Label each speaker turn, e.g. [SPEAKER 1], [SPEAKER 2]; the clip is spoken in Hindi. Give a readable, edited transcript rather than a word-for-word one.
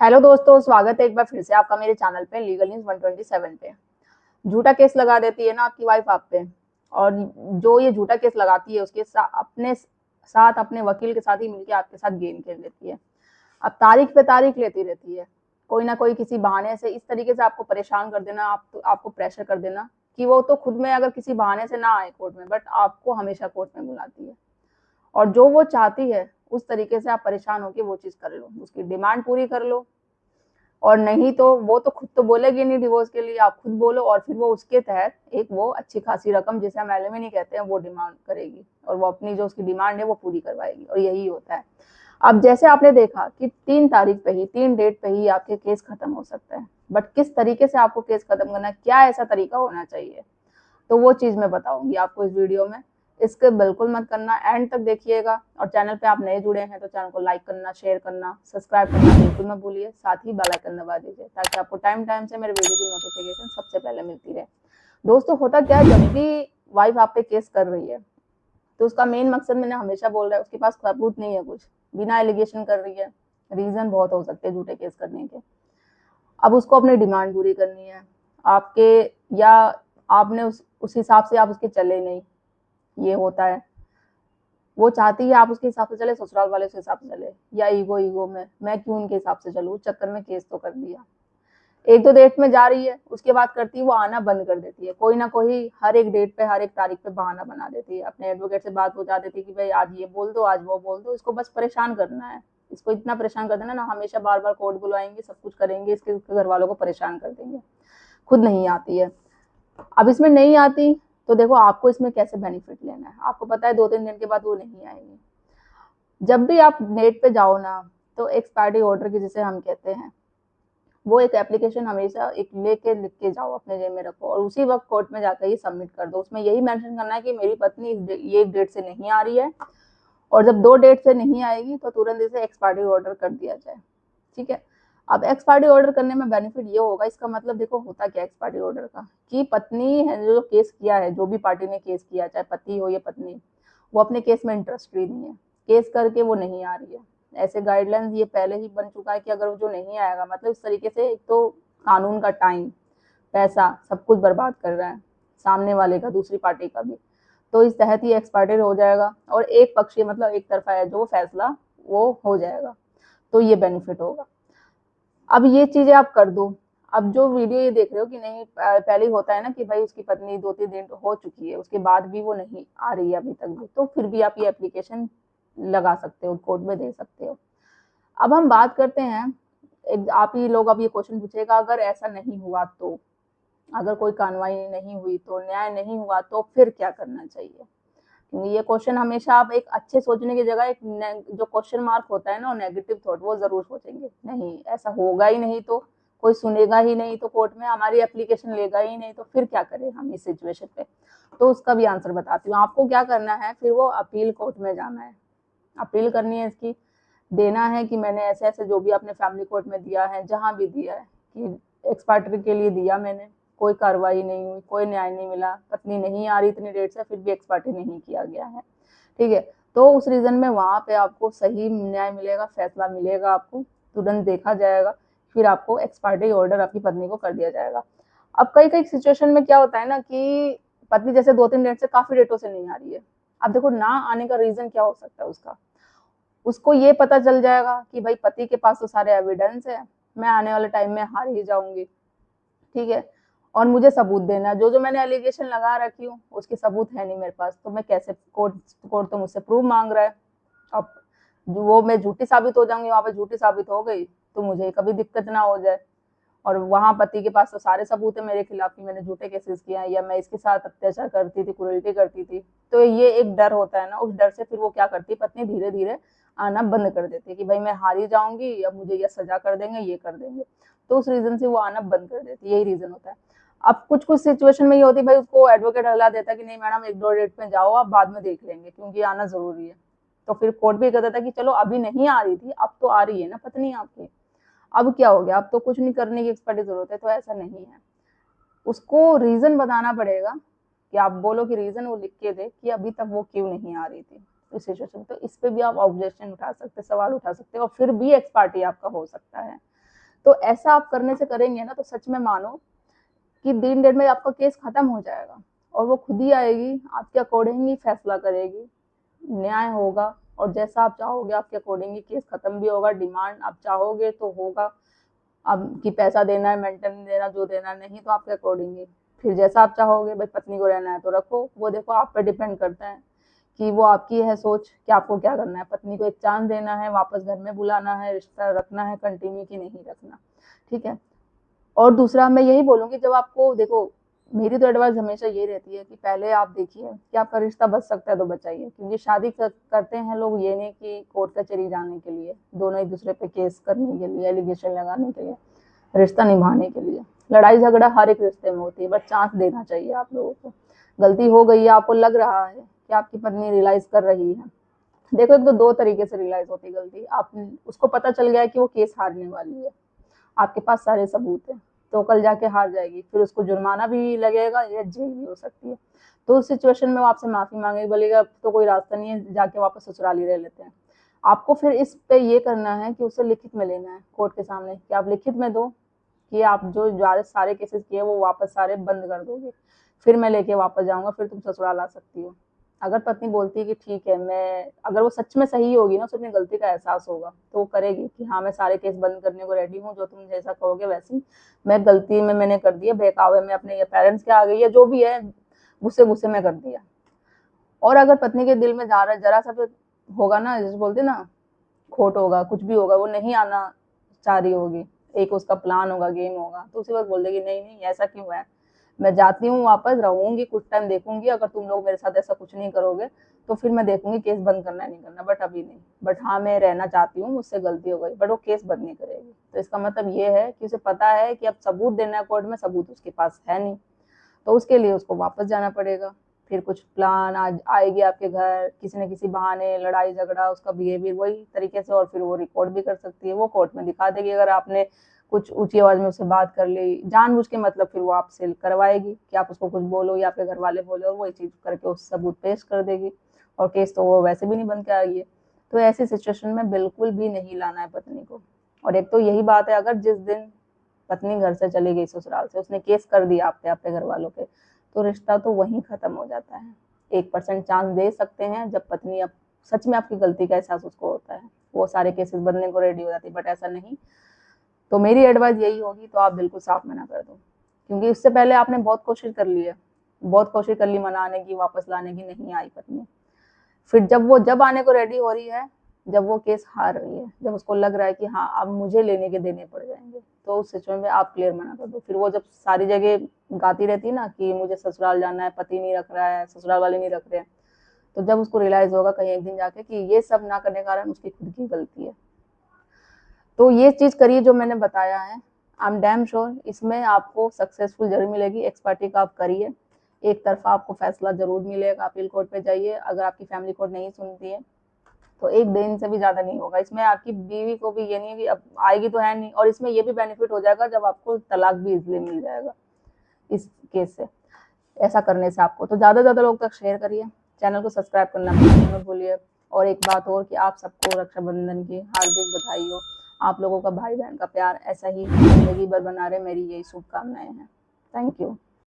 [SPEAKER 1] हेलो दोस्तों, स्वागत है एक बार फिर से आपका मेरे चैनल पे लीगल न्यूज 127 पे। झूठा केस लगा देती है ना आपकी वाइफ आप पे। और जो ये झूठा केस लगाती है उसके अपने साथ अपने वकील के साथ ही मिलकर आपके साथ गेम खेल लेती है। अब तारीख पे तारीख लेती रहती है, कोई ना कोई किसी बहाने से इस तरीके से आपको परेशान कर देना, आपको प्रेशर कर देना कि वो तो खुद में अगर किसी बहाने से ना आए कोर्ट में, बट आपको हमेशा कोर्ट में बुलाती है। और जो वो चाहती है उस तरीके से आप परेशान होकर वो चीज कर लो, उसकी डिमांड पूरी कर लो। और नहीं तो वो तो खुद तो बोलेगी नहीं डिवोर्स के लिए, आप खुद बोलो और फिर वो उसके तहत एक वो अच्छी खासी रकम, जिसे हम एलिमनी कहते हैं, वो डिमांड करेगी और वो अपनी जो उसकी डिमांड है वो पूरी करवाएगी। और यही होता है। अब जैसे आपने देखा कि 3 तारीख पे ही, 3 डेट पे ही आपके केस खत्म हो सकता है, बट किस तरीके से आपको केस खत्म करना है, क्या ऐसा तरीका होना चाहिए, तो वो चीज मैं बताऊंगी आपको इस वीडियो में। इसके बिल्कुल मत करना, एंड तक देखिएगा। और चैनल पे आप नए जुड़े हैं तो चैनल को लाइक करना, शेयर करना, सब्सक्राइब करना बिल्कुल मत भूलिए। साथ ही बेल आइकन दबा दीजिए ताकि आपको टाइम टाइम से मेरे वीडियो की नोटिफिकेशन सबसे पहले मिलती रहे। दोस्तों, होता क्या है, जब भी वाइफ आप पे केस कर रही है तो उसका मेन मकसद, मैंने हमेशा बोल रहा है, उसके पास सबूत नहीं है कुछ, बिना एलिगेशन कर रही है। रीजन बहुत हो सकते हैं झूठे केस करने के। अब उसको अपनी डिमांड पूरी करनी है आपके, या आपने उस हिसाब से आप उसके चले नहीं, ये होता है। वो चाहती है आप उसके हिसाब से चले, ससुराल वाले उस हिसाब से चले, या ईगो ईगो में मैं क्यों उनके हिसाब से चलूं, उस चक्कर में केस तो कर दिया। एक दो डेट में जा रही है, उसके बाद करती है वो आना बंद कर देती है, कोई ना कोई हर एक डेट पे, हर एक तारीख पे बहाना बना देती है। अपने एडवोकेट से बात पहुंचा देती है कि भाई आज ये बोल दो, आज वो बोल दो, इसको बस परेशान करना है। इसको इतना परेशान कर देना ना, हमेशा बार बार कोर्ट बुलाएंगे, सब कुछ करेंगे, इसके घर वालों को परेशान कर देंगे। खुद नहीं आती है। अब इसमें नहीं आती तो देखो आपको इसमें कैसे बेनिफिट लेना है, आपको पता है 2-3 दिन के बाद वो नहीं आएंगे। जब भी आप नेट पे जाओ ना, तो एक्सपायरी ऑर्डर की जिसे हम कहते हैं, वो एक एप्लीकेशन हमेशा एक लेके लिख के जाओ, अपने जेब में रखो और उसी वक्त कोर्ट में जाकर ही सबमिट कर दो। उसमें यही मेंशन करना है कि मेरी पत्नी ये डेट से नहीं आ रही है, और जब 2 डेट से नहीं आएगी तो तुरंत इसे एक्सपायरी ऑर्डर कर दिया जाए। ठीक है। अब एक्सपायरी ऑर्डर करने में बेनिफिट ये होगा, इसका मतलब देखो होता क्या एक्सपायरी ऑर्डर का, कि पत्नी है जो केस किया है, जो भी पार्टी ने केस किया, चाहे पति हो या पत्नी, वो अपने केस में इंटरेस्टेड नहीं है, केस करके वो नहीं आ रही है। ऐसे गाइडलाइंस ये पहले ही बन चुका है कि अगर वो जो नहीं आएगा, मतलब इस तरीके से एक तो कानून का टाइम, पैसा, सब कुछ बर्बाद कर रहा है, सामने वाले का, दूसरी पार्टी का भी। तो इस तहत ही एक्सपायरी हो जाएगा और एक पक्षीय, मतलब एक तरफा है जो फैसला, वो हो जाएगा। तो ये बेनिफिट होगा। अब ये चीजें आप कर दो। अब जो वीडियो ये देख रहे हो कि नहीं, पहले ही होता है ना कि भाई उसकी पत्नी 2-3 दिन हो चुकी है, उसके बाद भी वो नहीं आ रही है अभी तक भी, तो फिर भी आप ये एप्लीकेशन लगा सकते हो, कोर्ट में दे सकते हो। अब हम बात करते हैं, आप ही लोग अब ये क्वेश्चन पूछेगा, अगर ऐसा नहीं हुआ तो, अगर कोई कार्रवाई नहीं हुई तो, न्याय नहीं हुआ तो फिर क्या करना चाहिए। ये क्वेश्चन हमेशा आप एक अच्छे सोचने की जगह एक जो क्वेश्चन मार्क होता है ना, नेगेटिव थॉट, वो जरूर सोचेंगे, नहीं ऐसा होगा ही नहीं तो, कोई सुनेगा ही नहीं तो, कोर्ट में हमारी एप्लीकेशन लेगा ही नहीं तो फिर क्या करें हम इस सिचुएशन पे। तो उसका भी आंसर बताती हूँ आपको क्या करना है। फिर वो अपील कोर्ट में जाना है, अपील करनी है इसकी, देना है कि मैंने ऐसे ऐसे जो भी अपने फैमिली कोर्ट में दिया है, जहां भी दिया है, कि एक्सपार्टरी के लिए दिया मैंने, कोई कार्रवाई नहीं हुई, कोई न्याय नहीं मिला, पत्नी नहीं आ रही इतनी डेट से, फिर भी एक्सपार्टी नहीं किया गया है। ठीक है। तो उस रीजन में वहां पे आपको सही न्याय मिलेगा, फैसला मिलेगा, आपको तुरंत देखा जाएगा, फिर आपको एक्सपार्टी ऑर्डर आपकी पत्नी को कर दिया जाएगा। अब कई कई सिचुएशन में क्या होता है ना कि पत्नी जैसे 2-3 डेट से काफी डेटों से नहीं आ रही है। अब देखो ना आने का रीजन क्या हो सकता है उसका, उसको ये पता चल जाएगा कि भाई पति के पास तो सारे एविडेंस है, मैं आने वाले टाइम में हार ही जाऊंगी। ठीक है। और मुझे सबूत देना, जो जो मैंने एलिगेशन लगा रखी हूँ उसके सबूत है नहीं मेरे पास, तो मैं कैसे, कोर्ट तो मुझसे प्रूफ मांग रहा है। अब वो मैं झूठी साबित हो जाऊंगी, वहां पर झूठी साबित हो गई तो मुझे कभी दिक्कत ना हो जाए। और वहां पति के पास तो सारे सबूत है मेरे खिलाफ कि मैंने झूठे केसेस किया या मैं इसके साथ अत्याचार करती थी, क्रूरल्टी करती थी। तो ये एक डर होता है ना, उस डर से फिर वो क्या करती है, पत्नी धीरे धीरे आना बंद कर देती है कि भाई मैं हारी जाऊंगी, अब मुझे ये सजा कर देंगे, ये कर देंगे। तो उस रीजन से वो आना बंद कर देती है, यही रीजन होता है। अब कुछ कुछ सिचुएशन में ये होती है, भाई उसको एडवोकेट हला देता है कि नहीं मैडम 1-2 डेट में जाओ, आप बाद में देख लेंगे क्योंकि आना जरूरी है। तो फिर कोर्ट भी कहता था कि चलो अभी नहीं आ रही थी, अब तो आ रही है ना पत्नी आपकी, अब क्या हो गया, अब तो कुछ नहीं करने की एक्सपर्ट की जरूरत है। तो ऐसा नहीं है, उसको रीजन बताना पड़ेगा, कि आप बोलो कि रीजन वो लिख के दे कि अभी तक वो क्यों नहीं आ रही थी इस सिचुएशन। तो इस पे भी आप ऑब्जेक्शन उठा सकते, सवाल उठा सकते और फिर भी एक्सपार्टी आपका हो सकता है। तो ऐसा आप करने से करेंगे ना, तो सच में मानो कि दिन डेढ़ में आपका केस खत्म हो जाएगा और वो खुद ही आएगी, आपके अकॉर्डिंग ही फैसला करेगी, न्याय होगा और जैसा आप चाहोगे आपके अकॉर्डिंग ही केस खत्म भी होगा। डिमांड आप चाहोगे तो होगा, अब कि पैसा देना है, मेंटेन देना, जो देना नहीं तो आपके अकॉर्डिंग ही। फिर जैसा आप चाहोगे, भाई पत्नी को रहना है तो रखो, वो देखो आप पे डिपेंड करता है कि वो आपकी है सोच कि आपको क्या करना है। पत्नी को एक चांस देना है, वापस घर में बुलाना है, रिश्ता रखना है कंटिन्यू कि नहीं रखना, ठीक है। और दूसरा मैं यही बोलूँगी, जब आपको देखो, मेरी तो एडवाइस हमेशा ये रहती है कि पहले आप देखिए कि आपका रिश्ता बच सकता है तो बचाइए, क्योंकि शादी करते हैं लोग ये नहीं कि कोर्ट कचहरी जाने के लिए, दोनों एक दूसरे पे केस करने के लिए, एलिगेशन लगाने के लिए, रिश्ता निभाने के लिए। लड़ाई झगड़ा हर एक रिश्ते में होती है, बस चांस देना चाहिए आप लोगों को। गलती हो गई है, आपको लग रहा है कि आपकी पत्नी रियलाइज कर रही है, देखो एक तो दो तरीके से रियलाइज होती है गलती। आप उसको पता चल गया है कि वो केस हारने वाली है, आपके पास सारे सबूत हैं, तो कल जाके हार जाएगी, फिर उसको जुर्माना भी लगेगा या जेल भी हो सकती है। तो उस सिचुएशन में वो आपसे माफी मांगेगी, बोलेगा तो कोई रास्ता नहीं है, जाके वापस ससुराल ही रह लेते हैं। आपको फिर इस पे ये करना है कि उसे लिखित में लेना है कोर्ट के सामने, कि आप लिखित में दो कि आप जो सारे केसेस किए वो वापस सारे बंद कर दोगे, फिर मैं लेके वापस जाऊंगा, फिर तुम ससुराल आ सकती हो। अगर पत्नी बोलती है कि ठीक है, मैं, अगर वो सच में सही होगी ना, उसे अपनी गलती का एहसास होगा, तो वो करेगी कि हाँ मैं सारे केस बंद करने को रेडी हूँ, जो तुम जैसा कहोगे वैसी, मैं गलती में मैंने कर दिया, बहकावे में अपने पेरेंट्स के आ गई है, जो भी है गुस्से गुस्से में कर दिया। और अगर पत्नी के दिल में जरा सा भी होगा ना, जैसे बोलते ना, खोट होगा, कुछ भी होगा, वो नहीं आना चाह रही होगी, एक उसका प्लान होगा, गेम होगा, तो उसी वक्त बोल देगी नहीं नहीं ऐसा क्यों है, मैं जाती हूँ, वापस रहूंगी, कुछ टाइम देखूंगी, अगर तुम लोग मेरे साथ ऐसा कुछ नहीं करोगे तो फिर मैं देखूंगी केस बंद करना है नहीं करना, बट अभी नहीं, बट हाँ मैं रहना चाहती हूँ, मुझसे गलती हो गई, बट वो केस बंद नहीं करेगी। तो इसका मतलब ये है कि उसे पता है कि अब सबूत देना है कोर्ट में, सबूत उसके पास है नहीं, तो उसके लिए उसको वापस जाना पड़ेगा। फिर कुछ प्लान आज आएगी आपके घर, किसी न किसी बहाने, लड़ाई झगड़ा, उसका बिहेवियर वही तरीके से, और फिर वो रिकॉर्ड भी कर सकती है, वो कोर्ट में दिखा देगी अगर आपने कुछ ऊंची आवाज में उससे बात कर ली जानबूझ के, मतलब फिर वो आपसे करवाएगी कि आप उसको कुछ बोलो या आपके घर वाले बोले, और वही चीज करके उस सबूत पेश कर देगी, और केस तो वो वैसे भी नहीं बन के आएगी। तो ऐसी सिचुएशन में बिल्कुल भी नहीं लाना है पत्नी को। और एक तो यही बात है, अगर जिस दिन पत्नी घर से चली गई ससुराल से, उसने केस कर दिया आप पे, आपके घर वालों पे, तो रिश्ता तो वहीं खत्म हो जाता है। 1% चांस दे सकते हैं जब पत्नी अब सच में आपकी गलती का एहसास उसको होता है, वो सारे केसेस बनने को रेडी हो जाती है, बट ऐसा नहीं। तो मेरी एडवाइस यही होगी, तो आप बिल्कुल साफ मना कर दो, क्योंकि उससे पहले आपने बहुत कोशिश कर ली है, बहुत कोशिश कर ली मनाने की, वापस लाने की, नहीं आई पत्नी। फिर जब आने को रेडी हो रही है, जब वो केस हार रही है, जब उसको लग रहा है कि हाँ अब मुझे लेने के देने पड़ जाएंगे, तो उस सिचुएशन में आप क्लियर मना कर दो। फिर वो जब सारी जगह गाती रहती है ना कि मुझे ससुराल जाना है, पति नहीं रख रहा है, ससुराल वाले नहीं रख रहे हैं, तो जब उसको रियलाइज होगा कहीं एक दिन जाके कि ये सब ना करने के कारण उसकी खुद की गलती है। तो ये चीज करिए जो मैंने बताया है, आई एम डैम श्योर इसमें आपको सक्सेसफुल जरूर मिलेगी। एक्सपर्टी का आप करिए, एक तरफा आपको फैसला जरूर मिलेगा। अपील कोर्ट पे जाइए, अगर आपकी फैमिली कोर्ट नहीं सुनती है तो एक दिन से भी ज्यादा नहीं होगा। इसमें आपकी बीवी को भी ये नहीं है कि अब आएगी तो है नहीं, और इसमें ये भी बेनिफिट हो जाएगा जब आपको तलाक भी इजिली मिल जाएगा इस केस से, ऐसा करने से आपको। तो ज्यादा से ज्यादा लोग तक शेयर करिए, चैनल को सब्सक्राइब करना मत भूलिए। और एक बात और कि आप सबको रक्षाबंधन की हार्दिक बधाई हो। आप लोगों का भाई बहन का प्यार ऐसा ही जिंदगी भर बना रहे, मेरी यही शुभकामनाएं हैं। Thank you.